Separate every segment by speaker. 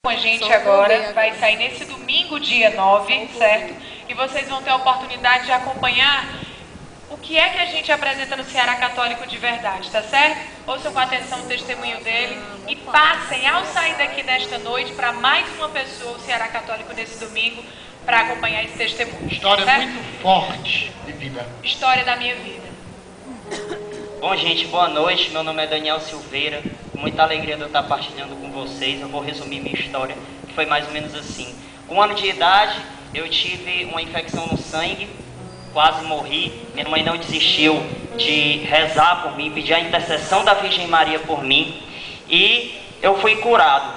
Speaker 1: Com a gente agora, vai sair nesse domingo, dia 9, certo? E vocês vão ter a oportunidade de acompanhar o que é que a gente apresenta no Ceará Católico de verdade, tá certo? Ouçam com atenção o testemunho dele e passem, ao sair daqui nesta noite, para mais uma pessoa, o Ceará Católico, nesse domingo, para acompanhar esse testemunho.
Speaker 2: História
Speaker 1: certo?
Speaker 2: muito forte de vida.
Speaker 1: História da minha vida.
Speaker 3: Bom, gente, boa noite. Meu nome é Daniel Silveira. Com muita alegria de eu estar partilhando com vocês. Eu vou resumir minha história, que foi mais ou menos assim. Com 1 ano de idade, eu tive uma infecção no sangue, quase morri. Minha mãe não desistiu de rezar por mim, pedir a intercessão da Virgem Maria por mim. E eu fui curado.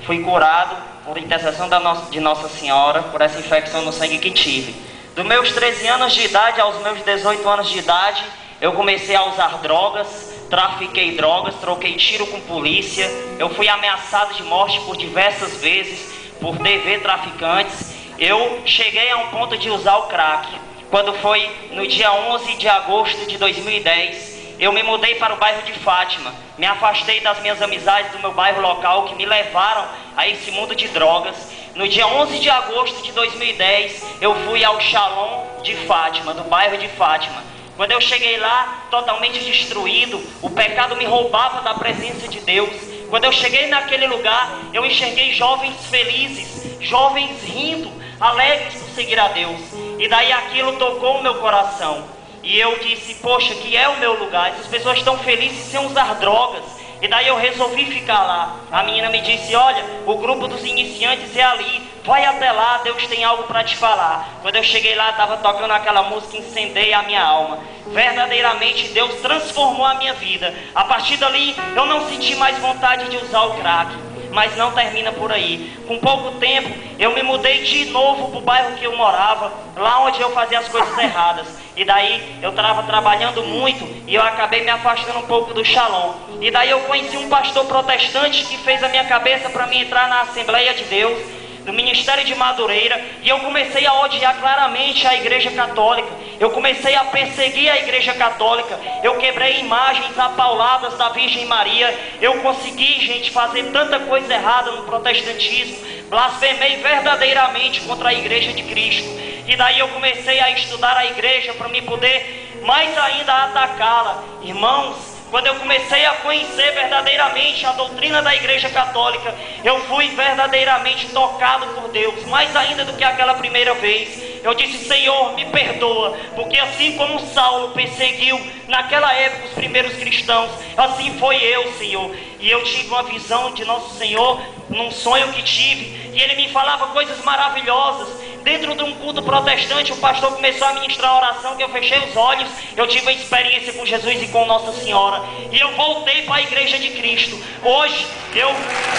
Speaker 3: Fui curado por intercessão de Nossa Senhora, por essa infecção no sangue que tive. Dos meus 13 anos de idade aos meus 18 anos de idade, eu comecei a usar drogas, trafiquei drogas, troquei tiro com polícia. Eu fui ameaçado de morte por diversas vezes, por TV traficantes. Eu cheguei a um ponto de usar o crack. Quando foi no dia 11 de agosto de 2010, eu me mudei para o bairro de Fátima. Me afastei das minhas amizades do meu bairro local, que me levaram a esse mundo de drogas. No dia 11 de agosto de 2010, eu fui ao Shalom de Fátima, do bairro de Fátima. Quando eu cheguei lá, totalmente destruído, o pecado me roubava da presença de Deus. Quando eu cheguei naquele lugar, eu enxerguei jovens felizes, jovens rindo, alegres por seguir a Deus. E daí aquilo tocou o meu coração. E eu disse, poxa, que é o meu lugar. Essas pessoas estão felizes sem usar drogas. E daí eu resolvi ficar lá. A menina me disse, olha, o grupo dos iniciantes é ali. Vai até lá, Deus tem algo para te falar. Quando eu cheguei lá, estava tocando aquela música, incendeia a minha alma. Verdadeiramente, Deus transformou a minha vida. A partir dali, eu não senti mais vontade de usar o crack. Mas não termina por aí. Com pouco tempo, eu me mudei de novo para o bairro que eu morava, lá onde eu fazia as coisas erradas. E daí eu estava trabalhando muito e eu acabei me afastando um pouco do Shalom. E daí eu conheci um pastor protestante que fez a minha cabeça para mim entrar na Assembleia de Deus, no Ministério de Madureira, e eu comecei a odiar claramente a Igreja Católica. Eu comecei a perseguir a Igreja Católica. Eu quebrei imagens apauladas da Virgem Maria. Eu consegui, gente, fazer tanta coisa errada no protestantismo. Blasfemei verdadeiramente contra a Igreja de Cristo. E daí eu comecei a estudar a Igreja para me poder mais ainda atacá-la. Irmãos, quando eu comecei a conhecer verdadeiramente a doutrina da Igreja Católica, eu fui verdadeiramente tocado por Deus, mais ainda do que aquela primeira vez. Eu disse, Senhor, me perdoa, porque assim como Saulo perseguiu naquela época os primeiros cristãos, assim foi eu, Senhor. E eu tive uma visão de Nosso Senhor, num sonho que tive, e Ele me falava coisas maravilhosas. Dentro de um culto protestante, o pastor começou a ministrar a oração, que eu fechei os olhos, eu tive uma experiência com Jesus e com Nossa Senhora, e eu voltei para a Igreja de Cristo. Hoje, eu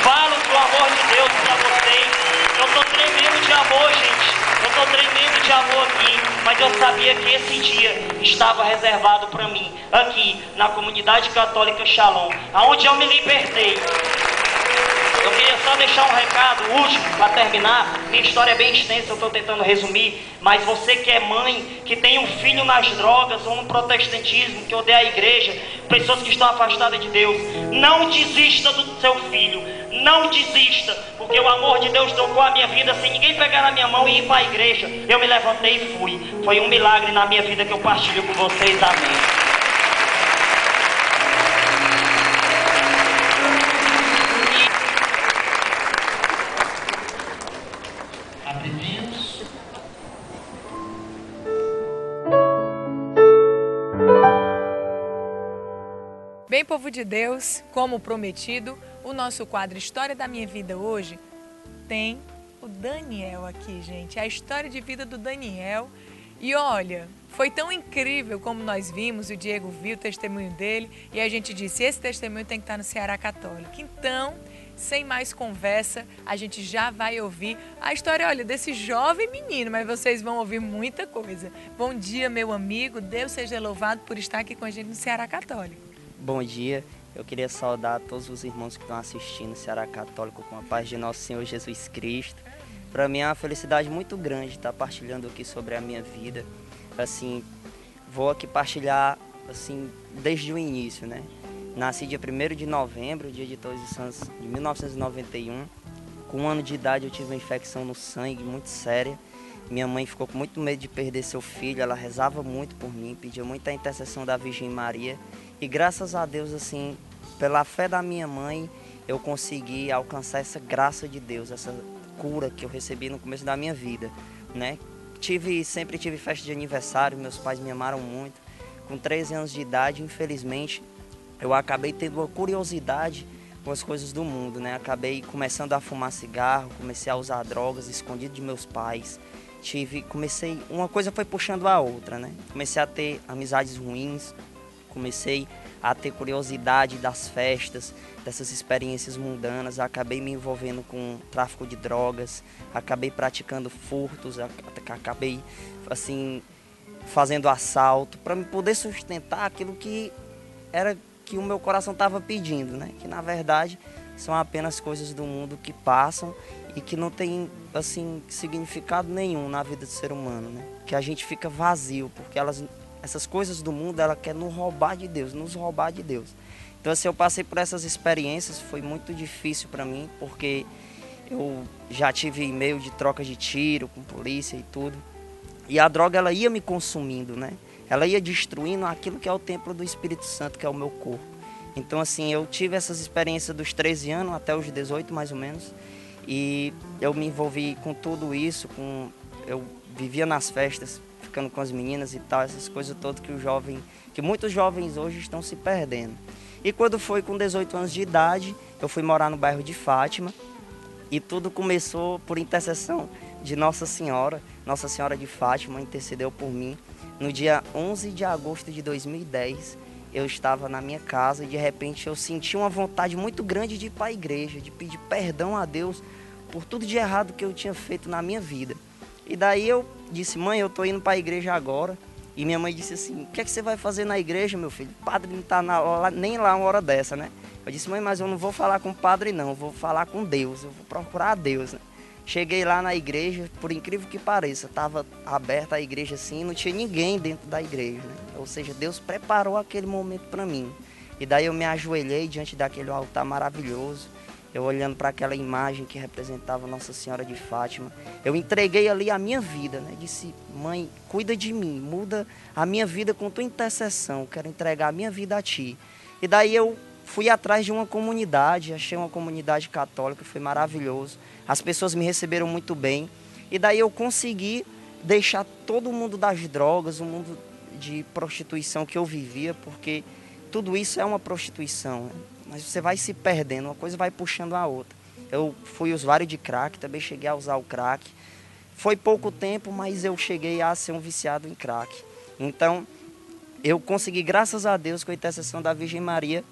Speaker 3: falo do amor de Deus para vocês. Eu estou tremendo de amor, gente. Eu estou tremendo de amor aqui, mas eu sabia que esse dia estava reservado para mim, aqui, na comunidade católica Shalom, aonde eu me libertei. Eu queria só deixar um recado último para terminar. Minha história é bem extensa, eu estou tentando resumir. Mas você que é mãe, que tem um filho nas drogas ou no protestantismo, que odeia a igreja, pessoas que estão afastadas de Deus, não desista do seu filho. Não desista, porque o amor de Deus tocou a minha vida sem ninguém pegar na minha mão e ir para a igreja. Eu me levantei e fui. Foi um milagre na minha vida que eu partilho com vocês. Amém.
Speaker 1: Bem, povo de Deus, como prometido, o nosso quadro História da Minha Vida hoje tem o Daniel aqui, gente. A história de vida do Daniel. E olha, foi tão incrível como nós vimos, o Diego viu o testemunho dele e a gente disse, esse testemunho tem que estar no Ceará Católico. Então, sem mais conversa, a gente já vai ouvir a história, olha, desse jovem menino, mas vocês vão ouvir muita coisa. Bom dia, meu amigo, Deus seja louvado por estar aqui com a gente no Ceará Católico.
Speaker 3: Bom dia, eu queria saudar todos os irmãos que estão assistindo o Ceará Católico com a paz de nosso Senhor Jesus Cristo. Para mim é uma felicidade muito grande estar partilhando aqui sobre a minha vida. Assim, vou aqui partilhar assim, desde o início, né? Nasci dia 1º de novembro, dia de Todos os Santos de 1991,
Speaker 4: Com 1 ano de idade eu tive uma infecção no sangue muito séria. Minha mãe ficou com muito medo de perder seu filho, ela rezava muito por mim, pedia muita intercessão da Virgem Maria. E graças a Deus, assim, pela fé da minha mãe, eu consegui alcançar essa graça de Deus, essa cura que eu recebi no começo da minha vida, né? Sempre tive festa de aniversário, meus pais me amaram muito. Com 13 anos de idade, infelizmente, eu acabei tendo uma curiosidade com as coisas do mundo, né? Acabei começando a fumar cigarro, comecei a usar drogas escondido de meus pais. Uma coisa foi puxando a outra, né? Comecei a ter amizades ruins, comecei a ter curiosidade das festas, dessas experiências mundanas, acabei me envolvendo com tráfico de drogas, acabei praticando furtos, acabei, assim, fazendo assalto, para me poder sustentar aquilo que o meu coração estava pedindo, né? Que na verdade são apenas coisas do mundo que passam e que não tem, assim, significado nenhum na vida do ser humano, né? Que a gente fica vazio, porque essas coisas do mundo, ela quer nos roubar de Deus. Então, assim, eu passei por essas experiências, foi muito difícil para mim, porque eu já tive meio de troca de tiro com polícia e tudo. E a droga, ela ia me consumindo, né? Ela ia destruindo aquilo que é o templo do Espírito Santo, que é o meu corpo. Então, assim, eu tive essas experiências dos 13 anos até os 18, mais ou menos. E eu me envolvi com tudo isso, eu vivia nas festas, ficando com as meninas e tal, essas coisas todas que muitos jovens hoje estão se perdendo. E quando foi com 18 anos de idade, eu fui morar no bairro de Fátima. E tudo começou por intercessão de Nossa Senhora. Nossa Senhora de Fátima intercedeu por mim. No dia 11 de agosto de 2010, eu estava na minha casa e de repente eu senti uma vontade muito grande de ir para a igreja, de pedir perdão a Deus por tudo de errado que eu tinha feito na minha vida. E daí eu disse: mãe, eu estou indo para a igreja agora. E minha mãe disse assim: o que é que você vai fazer na igreja, meu filho? O padre não está nem lá uma hora dessa, né? Eu disse: mãe, mas eu não vou falar com o padre não, eu vou falar com Deus, eu vou procurar a Deus, né? Cheguei lá na igreja, por incrível que pareça, estava aberta a igreja assim, não tinha ninguém dentro da igreja, né? Ou seja, Deus preparou aquele momento para mim. E daí eu me ajoelhei diante daquele altar maravilhoso, eu olhando para aquela imagem que representava Nossa Senhora de Fátima. Eu entreguei ali a minha vida, né? Disse: mãe, cuida de mim, muda a minha vida com tua intercessão, eu quero entregar a minha vida a ti. E daí eu fui atrás de uma comunidade, achei uma comunidade católica, foi maravilhoso. As pessoas me receberam muito bem. E daí eu consegui deixar todo o mundo das drogas, o mundo de prostituição que eu vivia, porque tudo isso é uma prostituição, né? Mas você vai se perdendo, uma coisa vai puxando a outra. Eu fui usuário de crack, também cheguei a usar o crack. Foi pouco tempo, mas eu cheguei a ser um viciado em crack. Então, eu consegui, graças a Deus, com a intercessão da Virgem Maria,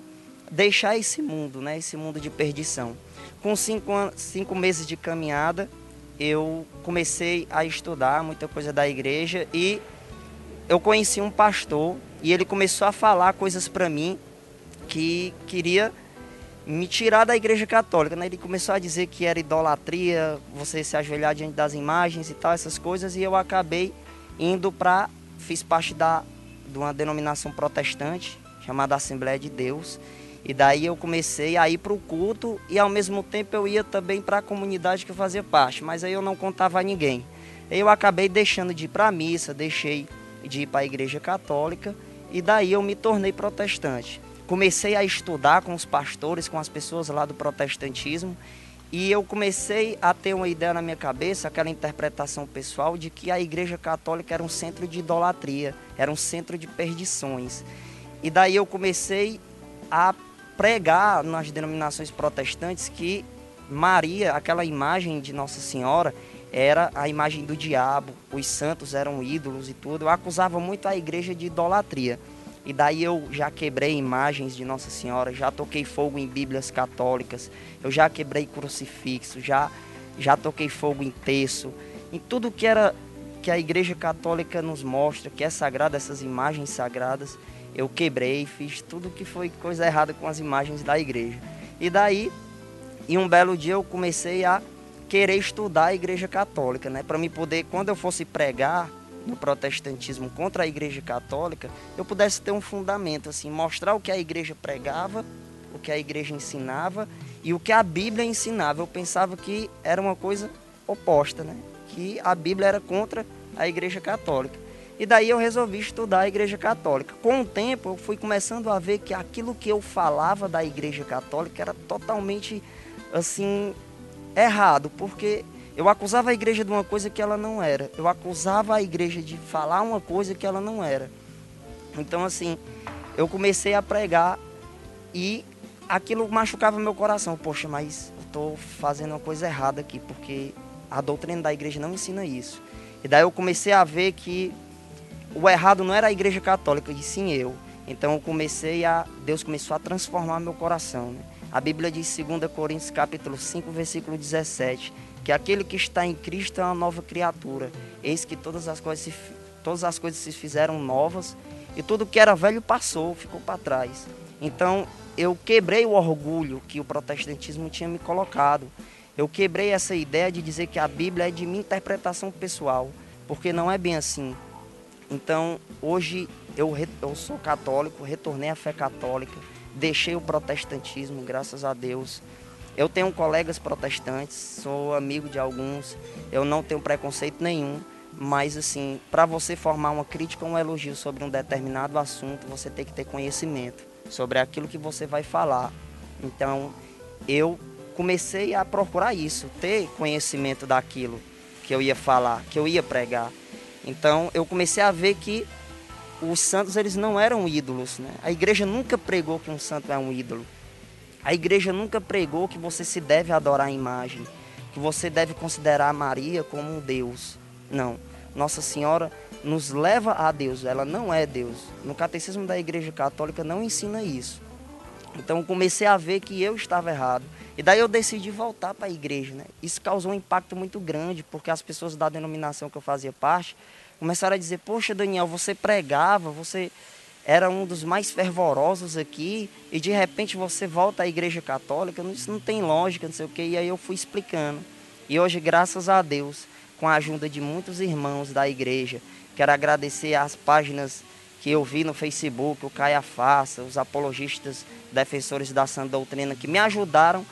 Speaker 4: deixar esse mundo, né? Esse mundo de perdição. Com 5 meses de caminhada, eu comecei a estudar muita coisa da igreja e eu conheci um pastor e ele começou a falar coisas para mim que queria me tirar da igreja católica, né? Ele começou a dizer que era idolatria, você se ajoelhar diante das imagens e tal, essas coisas, e eu acabei fiz parte de uma denominação protestante chamada Assembleia de Deus. E daí eu comecei a ir para o culto e ao mesmo tempo eu ia também para a comunidade que eu fazia parte, mas aí eu não contava a ninguém. Eu acabei deixando de ir para a missa, deixei de ir para a igreja católica e daí eu me tornei protestante. Comecei a estudar com os pastores, com as pessoas lá do protestantismo e eu comecei a ter uma ideia na minha cabeça, aquela interpretação pessoal de que a igreja católica era um centro de idolatria, era um centro de perdições. E daí eu comecei a pregar nas denominações protestantes que Maria, aquela imagem de Nossa Senhora, era a imagem do diabo, os santos eram ídolos e tudo. Eu acusava muito a igreja de idolatria. E daí eu já quebrei imagens de Nossa Senhora, já toquei fogo em bíblias católicas, eu já quebrei crucifixo, já toquei fogo em terço, em tudo que a igreja católica nos mostra, que é sagrado, essas imagens sagradas. Eu quebrei, fiz tudo que foi coisa errada com as imagens da igreja. E daí, em um belo dia, eu comecei a querer estudar a igreja católica, né? Para me poder, quando eu fosse pregar no protestantismo contra a igreja católica, eu pudesse ter um fundamento, assim, mostrar o que a igreja pregava, o que a igreja ensinava e o que a Bíblia ensinava. Eu pensava que era uma coisa oposta, né? Que a Bíblia era contra a Igreja Católica. E daí eu resolvi estudar a Igreja Católica. Com o tempo eu fui começando a ver que aquilo que eu falava da Igreja Católica era totalmente, assim, errado, porque eu acusava a igreja de uma coisa que ela não era. Eu acusava a igreja de falar uma coisa que ela não era. Então, assim, eu comecei a pregar e aquilo machucava meu coração. Poxa, mas eu estou fazendo uma coisa errada aqui, porque a doutrina da igreja não ensina isso. E daí eu comecei a ver que o errado não era a Igreja Católica, e sim eu. Então Deus começou a transformar meu coração, né? A Bíblia diz em 2 Coríntios capítulo 5, versículo 17, que aquele que está em Cristo é uma nova criatura. Eis que todas as coisas se fizeram novas e tudo que era velho passou, ficou para trás. Então eu quebrei o orgulho que o protestantismo tinha me colocado. Eu quebrei essa ideia de dizer que a Bíblia é de minha interpretação pessoal, porque não é bem assim. Então, hoje eu sou católico, retornei à fé católica, deixei o protestantismo, graças a Deus. Eu tenho colegas protestantes, sou amigo de alguns, eu não tenho preconceito nenhum, mas assim, para você formar uma crítica ou um elogio sobre um determinado assunto, você tem que ter conhecimento sobre aquilo que você vai falar. Então, eu comecei a procurar isso, ter conhecimento daquilo que eu ia falar, que eu ia pregar. Então eu comecei a ver que os santos eles não eram ídolos, né? A igreja nunca pregou que um santo é um ídolo. A igreja nunca pregou que você se deve adorar a imagem, que você deve considerar Maria como um Deus. Não. Nossa Senhora nos leva a Deus, ela não é Deus. No catecismo da Igreja Católica não ensina isso. Então eu comecei a ver que eu estava errado. E daí eu decidi voltar para a igreja, né? Isso causou um impacto muito grande, porque as pessoas da denominação que eu fazia parte começaram a dizer: poxa, Daniel, você pregava, você era um dos mais fervorosos aqui, e de repente você volta à Igreja Católica, isso não tem lógica, não sei o quê. E aí eu fui explicando. E hoje, graças a Deus, com a ajuda de muitos irmãos da igreja, quero agradecer às páginas que eu vi no Facebook, o Caia Faça, os apologistas, defensores da sã doutrina, que me ajudaram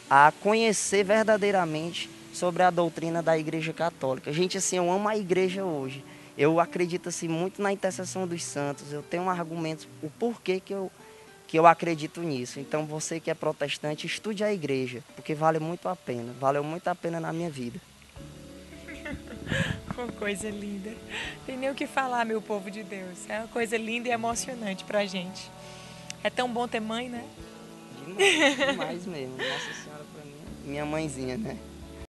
Speaker 4: a conhecer verdadeiramente sobre a doutrina da Igreja Católica. Gente, assim, eu amo a igreja hoje. Eu acredito assim, muito na intercessão dos santos. Eu tenho argumentos, o porquê que eu acredito nisso. Então, você que é protestante, estude a igreja, porque vale muito a pena. Valeu muito a pena na minha vida.
Speaker 1: Uma coisa linda. Tem nem o que falar, meu povo de Deus. É uma coisa linda e emocionante pra gente. É tão bom ter mãe, né?
Speaker 4: Demais, demais mesmo. Nossa Senhora, pra mim, minha mãezinha, né?